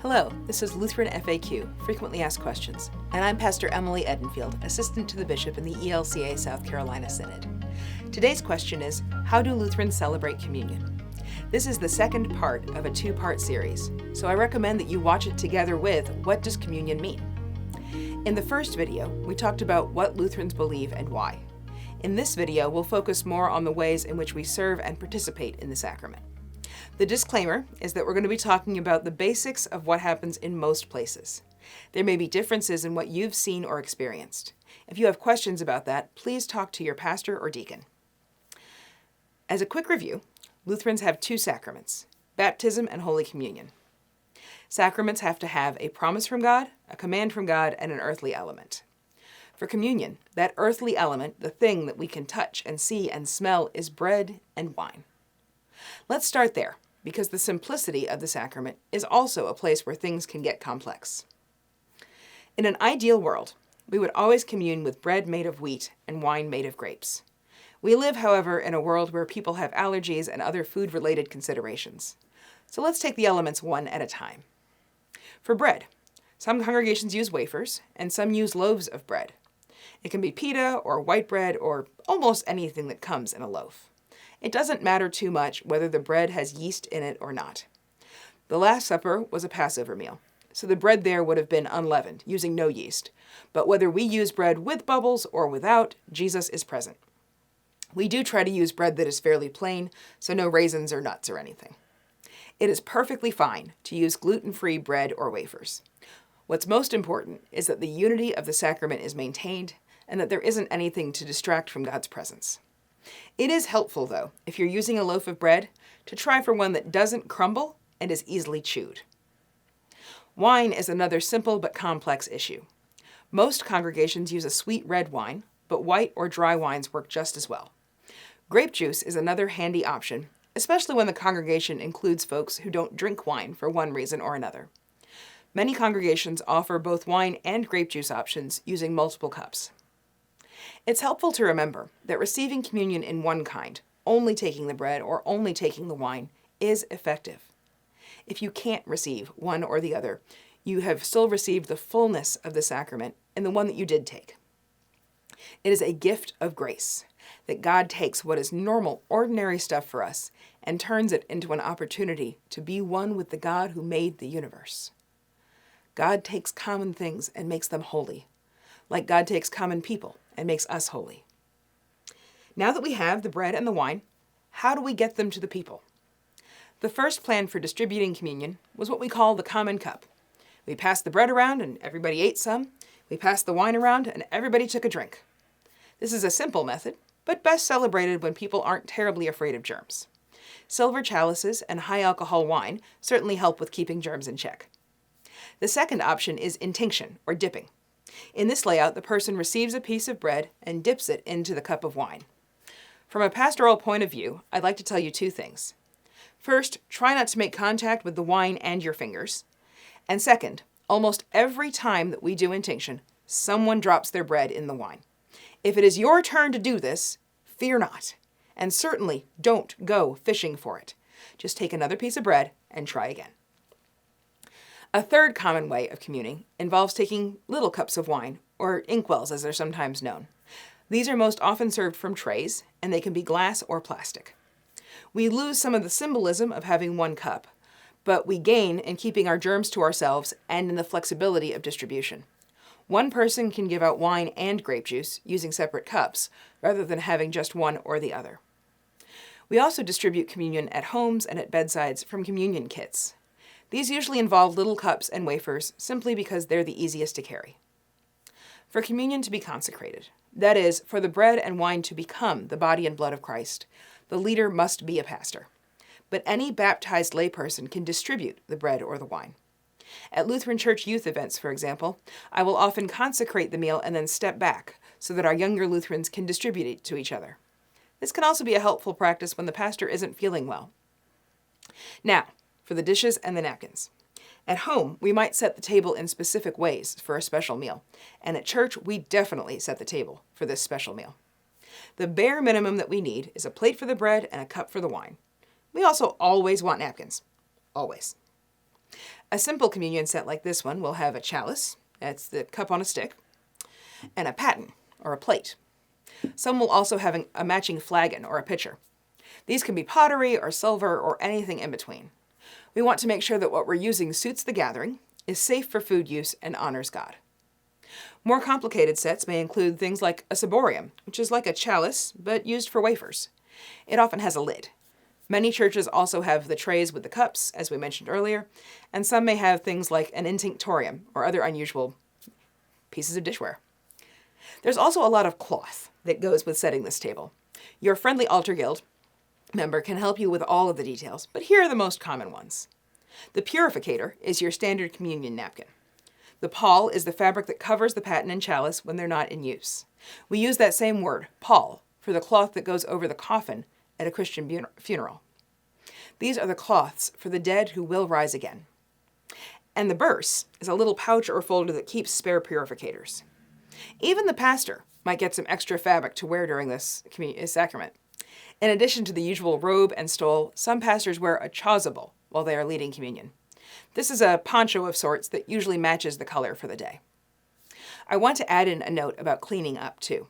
Hello, this is Lutheran F.A.Q, Frequently Asked Questions, and I'm Pastor Emily Edenfield, Assistant to the Bishop in the ELCA South Carolina Synod. Today's question is, how do Lutherans celebrate communion? This is the second part of a two-part series, so I recommend that you watch it together with What Does Communion Mean? In the first video, we talked about what Lutherans believe and why. In this video, we'll focus more on the ways in which we serve and participate in the sacrament. The disclaimer is that we're going to be talking about the basics of what happens in most places. There may be differences in what you've seen or experienced. If you have questions about that, please talk to your pastor or deacon. As a quick review, Lutherans have two sacraments, baptism and Holy Communion. Sacraments have to have a promise from God, a command from God, and an earthly element. For communion, that earthly element, the thing that we can touch and see and smell, is bread and wine. Let's start there, because the simplicity of the sacrament is also a place where things can get complex. In an ideal world, we would always commune with bread made of wheat and wine made of grapes. We live, however, in a world where people have allergies and other food-related considerations. So let's take the elements one at a time. For bread, some congregations use wafers, and some use loaves of bread. It can be pita or white bread or almost anything that comes in a loaf. It doesn't matter too much whether the bread has yeast in it or not. The Last Supper was a Passover meal, so the bread there would have been unleavened, using no yeast. But whether we use bread with bubbles or without, Jesus is present. We do try to use bread that is fairly plain, so no raisins or nuts or anything. It is perfectly fine to use gluten-free bread or wafers. What's most important is that the unity of the sacrament is maintained and that there isn't anything to distract from God's presence. It is helpful, though, if you're using a loaf of bread, to try for one that doesn't crumble and is easily chewed. Wine is another simple but complex issue. Most congregations use a sweet red wine, but white or dry wines work just as well. Grape juice is another handy option, especially when the congregation includes folks who don't drink wine for one reason or another. Many congregations offer both wine and grape juice options using multiple cups. It's helpful to remember that receiving communion in one kind, only taking the bread or only taking the wine, is effective. If you can't receive one or the other, you have still received the fullness of the sacrament in the one that you did take. It is a gift of grace that God takes what is normal, ordinary stuff for us and turns it into an opportunity to be one with the God who made the universe. God takes common things and makes them holy, like God takes common people and makes us holy. Now that we have the bread and the wine, how do we get them to the people? The first plan for distributing communion was what we call the common cup. We passed the bread around and everybody ate some. We passed the wine around and everybody took a drink. This is a simple method, but best celebrated when people aren't terribly afraid of germs. Silver chalices and high alcohol wine certainly help with keeping germs in check. The second option is intinction, or dipping. In this layout, the person receives a piece of bread and dips it into the cup of wine. From a pastoral point of view, I'd like to tell you two things. First, try not to make contact with the wine and your fingers. And second, almost every time that we do intinction, someone drops their bread in the wine. If it is your turn to do this, fear not. And certainly don't go fishing for it. Just take another piece of bread and try again. A third common way of communing involves taking little cups of wine, or inkwells as they're sometimes known. These are most often served from trays, and they can be glass or plastic. We lose some of the symbolism of having one cup, but we gain in keeping our germs to ourselves and in the flexibility of distribution. One person can give out wine and grape juice using separate cups, rather than having just one or the other. We also distribute communion at homes and at bedsides from communion kits. These usually involve little cups and wafers simply because they're the easiest to carry. For communion to be consecrated, that is, for the bread and wine to become the body and blood of Christ, the leader must be a pastor. But any baptized layperson can distribute the bread or the wine. At Lutheran Church youth events, for example, I will often consecrate the meal and then step back so that our younger Lutherans can distribute it to each other. This can also be a helpful practice when the pastor isn't feeling well. Now, for the dishes and the napkins. At home, we might set the table in specific ways for a special meal, and at church, we definitely set the table for this special meal. The bare minimum that we need is a plate for the bread and a cup for the wine. We also always want napkins. Always. A simple communion set like this one will have a chalice, that's the cup on a stick, and a paten, or a plate. Some will also have a matching flagon, or a pitcher. These can be pottery or silver or anything in between. We want to make sure that what we're using suits the gathering, is safe for food use, and honors God. More complicated sets may include things like a ciborium, which is like a chalice, but used for wafers. It often has a lid. Many churches also have the trays with the cups, as we mentioned earlier, and some may have things like an intinctorium or other unusual pieces of dishware. There's also a lot of cloth that goes with setting this table. Your friendly altar guild member can help you with all of the details, but here are the most common ones. The purificator is your standard communion napkin. The pall is the fabric that covers the paten and chalice when they're not in use. We use that same word, pall, for the cloth that goes over the coffin at a Christian funeral. These are the cloths for the dead who will rise again. And the burse is a little pouch or folder that keeps spare purificators. Even the pastor might get some extra fabric to wear during this sacrament. In addition to the usual robe and stole, some pastors wear a chasuble while they are leading communion. This is a poncho of sorts that usually matches the color for the day. I want to add in a note about cleaning up too.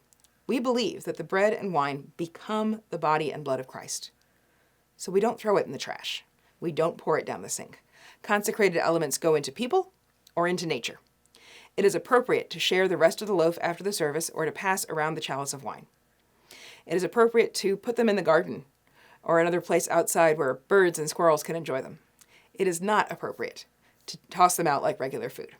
We believe that the bread and wine become the body and blood of Christ. So we don't throw it in the trash. We don't pour it down the sink. Consecrated elements go into people or into nature. It is appropriate to share the rest of the loaf after the service or to pass around the chalice of wine. It is appropriate to put them in the garden or another place outside where birds and squirrels can enjoy them. It is not appropriate to toss them out like regular food.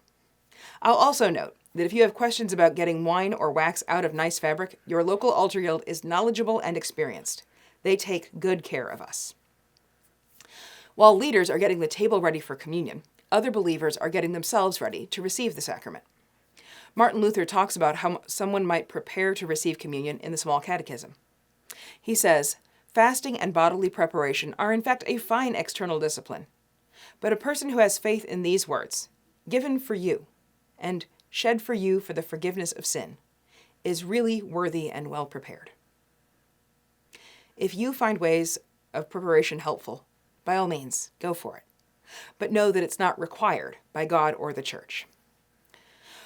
I'll also note that if you have questions about getting wine or wax out of nice fabric, your local altar guild is knowledgeable and experienced. They take good care of us. While leaders are getting the table ready for communion, other believers are getting themselves ready to receive the sacrament. Martin Luther talks about how someone might prepare to receive communion in the Small Catechism. He says, "Fasting and bodily preparation are in fact a fine external discipline. But a person who has faith in these words, 'given for you,' and 'shed for you for the forgiveness of sin,' is really worthy and well prepared." If you find ways of preparation helpful, by all means, go for it. But know that it's not required by God or the Church.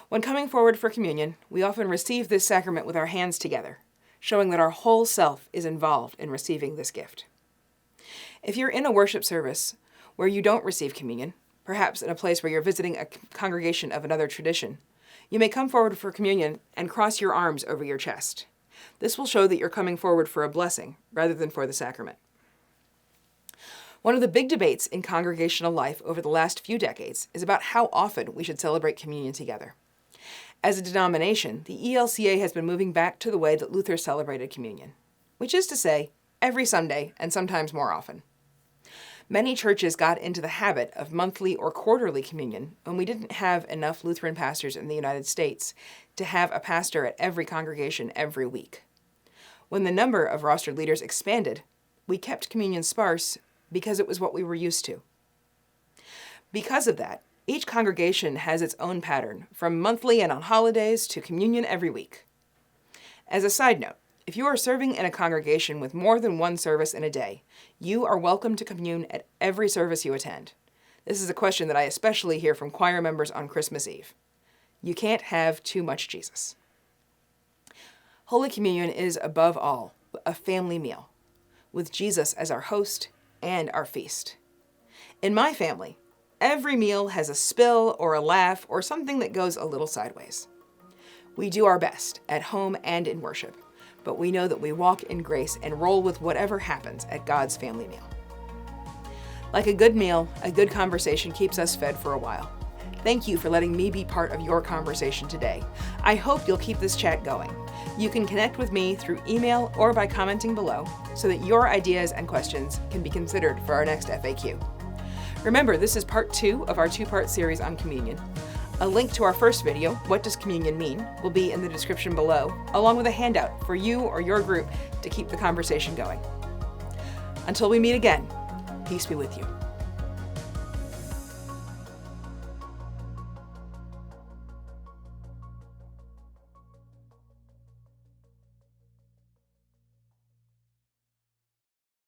When coming forward for communion, we often receive this sacrament with our hands together, showing that our whole self is involved in receiving this gift. If you're in a worship service where you don't receive communion, perhaps in a place where you're visiting a congregation of another tradition, you may come forward for communion and cross your arms over your chest. This will show that you're coming forward for a blessing rather than for the sacrament. One of the big debates in congregational life over the last few decades is about how often we should celebrate communion together. As a denomination, the ELCA has been moving back to the way that Luther celebrated communion, which is to say, every Sunday and sometimes more often. Many churches got into the habit of monthly or quarterly communion when we didn't have enough Lutheran pastors in the United States to have a pastor at every congregation every week. When the number of rostered leaders expanded, we kept communion sparse because it was what we were used to. Because of that, each congregation has its own pattern, from monthly and on holidays to communion every week. As a side note, if you are serving in a congregation with more than one service in a day, you are welcome to commune at every service you attend. This is a question that I especially hear from choir members on Christmas Eve. You can't have too much Jesus. Holy Communion is, above all, a family meal, with Jesus as our host and our feast. In my family, every meal has a spill or a laugh or something that goes a little sideways. We do our best at home and in worship, but we know that we walk in grace and roll with whatever happens at God's family meal. Like a good meal, a good conversation keeps us fed for a while. Thank you for letting me be part of your conversation today. I hope you'll keep this chat going. You can connect with me through email or by commenting below so that your ideas and questions can be considered for our next FAQ. Remember, this is part 2 of our 2-part series on communion. A link to our first video, What Does Communion Mean?, will be in the description below, along with a handout for you or your group to keep the conversation going. Until we meet again, peace be with you.